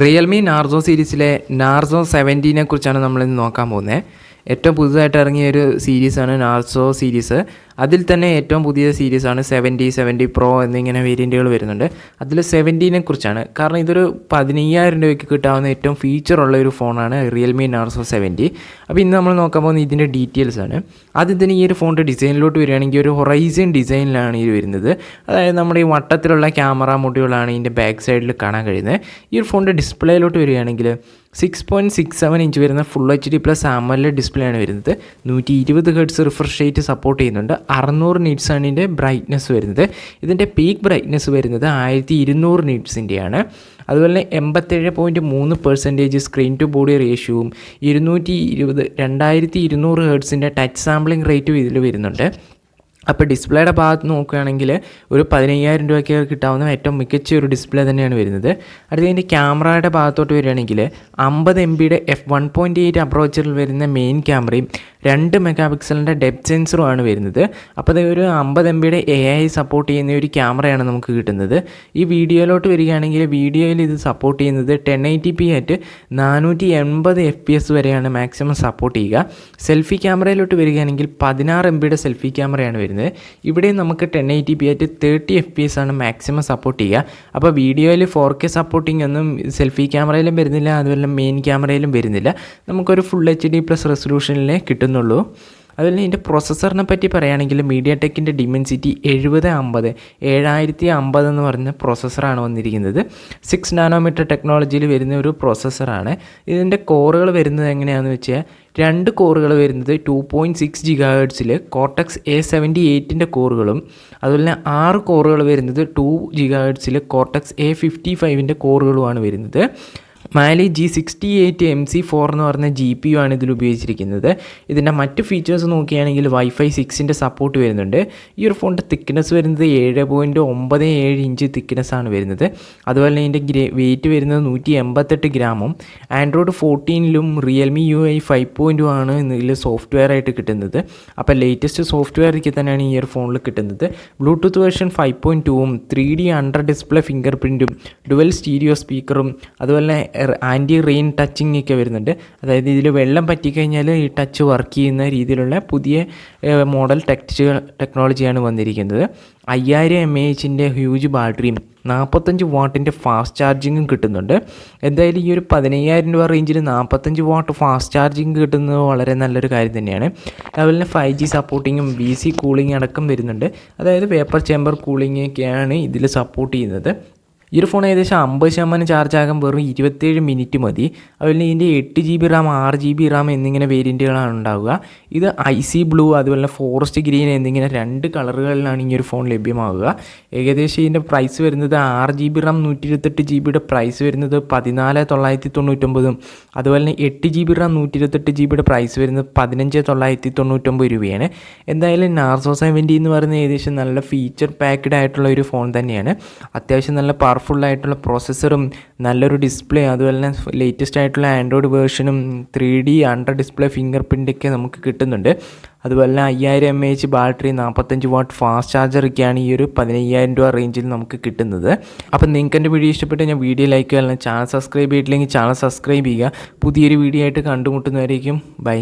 Realme Narzo സീരീസിലെ Narzo 17 കുറിച്ചാണ് നമ്മളിന്ന് നോക്കാൻ പോകുന്നത്. ഏറ്റവും പുതുതായിട്ട് ഇറങ്ങിയ ഒരു സീരീസാണ് നാർസോ സീരീസ്. അതിൽ തന്നെ ഏറ്റവും പുതിയ സീരീസാണ് 70 പ്രോ എന്നിങ്ങനെ വേരിയൻറ്റുകൾ വരുന്നുണ്ട്. അതിൽ 17 കുറിച്ചാണ്. കാരണം ഇതൊരു 15,000 രൂപയ്ക്ക് കിട്ടാവുന്ന ഏറ്റവും ഫീച്ചറുള്ള ഒരു ഫോണാണ് റിയൽമി നാർസോ 70. അപ്പോൾ ഇന്ന് നമ്മൾ നോക്കാൻ പോകുന്നത് ഇതിൻ്റെ ഡീറ്റെയിൽസാണ്. ആദ്യം തന്നെ ഈ ഒരു ഫോണിൻ്റെ ഡിസൈനിലോട്ട് വരികയാണെങ്കിൽ ഒരു ഹൊറൈസൺ ഡിസൈനിലാണ് ഇത് വരുന്നത്. അതായത് നമ്മുടെ ഈ വട്ടത്തിലുള്ള ക്യാമറ മോഡ്യൂളാണ് ഇതിൻ്റെ ബാക്ക് സൈഡിൽ കാണാൻ കഴിയുന്നത്. ഈ ഒരു ഫോണിൻ്റെ ഡിസ്പ്ലേയിലോട്ട് വരികയാണെങ്കിൽ 6.67 ഇഞ്ച് വരുന്ന ഫുൾ HD+ AMOLED ഡിസ്പ്ലേ ആണ് വരുന്നത്. 120 Hz റിഫ്രഷ് റേറ്റ് സപ്പോർട്ട് ചെയ്യുന്നുണ്ട്. 600 നിറ്റ്സ് ആണ് ഇതിൻ്റെ ബ്രൈറ്റ്നസ് വരുന്നത്. ഇതിൻ്റെ പീക്ക് ബ്രൈറ്റ്നസ് വരുന്നത് 1200 നിറ്റ്സിൻ്റെയാണ്. അതുപോലെ 87.3% സ്ക്രീൻ ടു ബോഡി റേഷ്യോവും 2200 ഹെർട്സിൻ്റെ ടച്ച് സാമ്പിളിംഗ് റേറ്റും ഇതിൽ വരുന്നുണ്ട്. അപ്പോൾ ഡിസ്പ്ലേയുടെ ഭാഗത്ത് നോക്കുകയാണെങ്കിൽ ഒരു 15,000 രൂപയ്ക്ക് കിട്ടാവുന്ന ഏറ്റവും മികച്ച ഒരു ഡിസ്പ്ലേ തന്നെയാണ് വരുന്നത്. അടുത്തതിൻ്റെ ക്യാമറയുടെ ഭാഗത്തോട്ട് വരികയാണെങ്കിൽ 50 MB f1.8 അപ്രോച്ചറിൽ വരുന്ന മെയിൻ ക്യാമറയും 2 മെഗാപിക്സലിൻ്റെ ഡെപ്ത് സെൻസറുമാണ് വരുന്നത്. അപ്പോൾ അത് ഒരു 50 MB AI സപ്പോർട്ട് ചെയ്യുന്ന ഒരു ക്യാമറയാണ് നമുക്ക് കിട്ടുന്നത്. ഈ വീഡിയോയിലോട്ട് വരികയാണെങ്കിൽ വീഡിയോയിൽ ഇത് സപ്പോർട്ട് ചെയ്യുന്നത് 1080p ആയിട്ട് 480 FPS വരെയാണ് മാക്സിമം സപ്പോർട്ട് ചെയ്യുക. സെൽഫി ക്യാമറയിലോട്ട് വരികയാണെങ്കിൽ 16 MB സെൽഫി ക്യാമറയാണ് വരുന്നത്. ഇവിടെ നമുക്ക് 1080p ആയിട്ട് 30 FPS ആണ് മാക്സിമം സപ്പോർട്ട് ചെയ്യുക. അപ്പോൾ വീഡിയോയിൽ 4K സപ്പോർട്ടിംഗ് ഒന്നും സെൽഫി ക്യാമറയിലും വരുന്നില്ല, അതുപോലെ മെയിൻ ക്യാമറയിലും വരുന്നില്ല. നമുക്കൊരു ഫുൾ HD+ റെസൊല്യൂഷനിലേ കിട്ടുന്നുള്ളൂ. അതുപോലെ ഇതിൻ്റെ പ്രൊസസ്സറിനെ പറ്റി പറയുകയാണെങ്കിൽ മീഡിയാടെക്കിൻ്റെ ഡിമെൻസിറ്റി 7050 എന്ന് പറയുന്ന പ്രൊസസ്സറാണ് വന്നിരിക്കുന്നത്. 6 നാനോമീറ്റർ ടെക്നോളജിയിൽ വരുന്ന ഒരു പ്രൊസസ്സറാണ്. ഇതിൻ്റെ കോറുകൾ വരുന്നത് എങ്ങനെയാണെന്ന് വെച്ചാൽ 2 കോറുകൾ വരുന്നത് 2.6 GHz കോർട്ടെക്സ് A78 കോറുകളും, അതുപോലെ 6 കോറുകൾ വരുന്നത് 2 GHz കോർട്ടെക്സ് A55 കോറുകളുമാണ് വരുന്നത്. മാലി G68 MC4 എന്ന് പറഞ്ഞ GPU ആണ് ഇതിൽ ഉപയോഗിച്ചിരിക്കുന്നത്. ഇതിൻ്റെ മറ്റ് ഫീച്ചേഴ്സ് നോക്കുകയാണെങ്കിൽ Wi-Fi 6 സപ്പോർട്ട് വരുന്നുണ്ട്. ഈ ഒരു ഫോണിൻ്റെ തിക്നെസ് വരുന്നത് 7.97 ഇഞ്ച് തിക്നെസ് ആണ് വരുന്നത്. അതുപോലെ ഇതിൻ്റെ വെയിറ്റ് വരുന്നത് 188 ഗ്രാമും. ആൻഡ്രോയിഡ് 14ലും റിയൽമി UI 5.2 ആണ് ഇതിൽ സോഫ്റ്റ്വെയർ ആയിട്ട് കിട്ടുന്നത്. അപ്പോൾ ലേറ്റസ്റ്റ് സോഫ്റ്റ്വെയർക്ക് തന്നെയാണ് ഈ ഒരു ഫോണിൽ കിട്ടുന്നത്. ബ്ലൂടൂത്ത് വേർഷൻ 5.2ഉം 3D അണ്ടർ ഡിസ്പ്ലേ ഫിംഗർ പ്രിൻറ്റും ഡുവൽ സ്റ്റീരിയോ സ്പീക്കറും അതുപോലെ ആൻറ്റി റെയിൻ ടച്ചിങ് ഒക്കെ വരുന്നുണ്ട്. അതായത് ഇതിൽ വെള്ളം പറ്റിക്കഴിഞ്ഞാൽ ഈ ടച്ച് വർക്ക് ചെയ്യുന്ന രീതിയിലുള്ള പുതിയ മോഡൽ ടെക്നോളജിയാണ് വന്നിരിക്കുന്നത്. 5000 mAh ഹ്യൂജ് ബാറ്ററിയും 45 വാട്ടിൻ്റെ ഫാസ്റ്റ് ചാർജിങ്ങും കിട്ടുന്നുണ്ട്. എന്തായാലും ഈ ഒരു 15,000 രൂപ റേഞ്ചിൽ 45 വാട്ട് ഫാസ്റ്റ് ചാർജിങ് കിട്ടുന്നത് വളരെ നല്ലൊരു കാര്യം തന്നെയാണ്. അതുപോലെ തന്നെ 5G സപ്പോർട്ടിങ്ങും VC കൂളിംഗ് അടക്കം വരുന്നുണ്ട്. അതായത് വേപ്പർ ചേമ്പർ കൂളിംഗ് ഒക്കെയാണ് ഇതിൽ സപ്പോർട്ട് ചെയ്യുന്നത്. ഈ ഒരു ഫോൺ ഏകദേശം 50% ചാർജ് ആകാൻ വെറും 27 മിനിറ്റ് മതി. അതുപോലെ ഇതിൻ്റെ 8 GB RAM 6 GB RAM എന്നിങ്ങനെ വേരിയൻറ്റുകളാണ് ഉണ്ടാവുക. ഇത് IC ബ്ലൂ അതുപോലെ ഫോറസ്റ്റ് ഗ്രീൻ എന്നിങ്ങനെ 2 കളറുകളിലാണ് ഈ ഒരു ഫോൺ ലഭ്യമാവുക. ഏകദേശം ഇതിൻ്റെ പ്രൈസ് വരുന്നത് 6 GB RAM 128 GBയുടെ പ്രൈസ് വരുന്നത് 14,999, അതുപോലെ തന്നെ 8 GB RAM 128 GBയുടെ പ്രൈസ് വരുന്നത് 15,999 രൂപയാണ്. എന്തായാലും നാർസോ 70 എന്ന് പറയുന്നത് ഏകദേശം നല്ല ഫീച്ചർ പാക്ഡ് ആയിട്ടുള്ള ഒരു ഫോൺ തന്നെയാണ്. അത്യാവശ്യം നല്ല പവർഫുള്ളായിട്ടുള്ള പ്രോസസ്സറും നല്ലൊരു ഡിസ്പ്ലേ, അതുപോലെ തന്നെ ലേറ്റസ്റ്റ് ആയിട്ടുള്ള ആൻഡ്രോയിഡ് വേർഷനും 3D അണ്ടർ ഡിസ്പ്ലേ ഫിംഗർ പ്രിൻ്റൊക്കെ നമുക്ക് കിട്ടുന്നുണ്ട്. അതുപോലെ തന്നെ 5000 mAh ബാറ്ററി 45 വാട്ട് ഫാസ്റ്റ് ചാർജറൊക്കെയാണ് ഈ ഒരു 15,000 രൂപ റേഞ്ചിൽ നമുക്ക് കിട്ടുന്നത്. അപ്പോൾ നിങ്ങൾക്ക് എൻ്റെ വീഡിയോ ഇഷ്ടപ്പെട്ട് ഞാൻ വീഡിയോ ലൈക്ക് ചെയ്യുക, ചാനൽ സബ്സ്ക്രൈബ് ചെയ്തിട്ടില്ലെങ്കിൽ ചാനൽ സബ്സ്ക്രൈബ് ചെയ്യുക. പുതിയൊരു വീഡിയോ ആയിട്ട് കണ്ടുമുട്ടുന്നവരേക്കും ബൈ.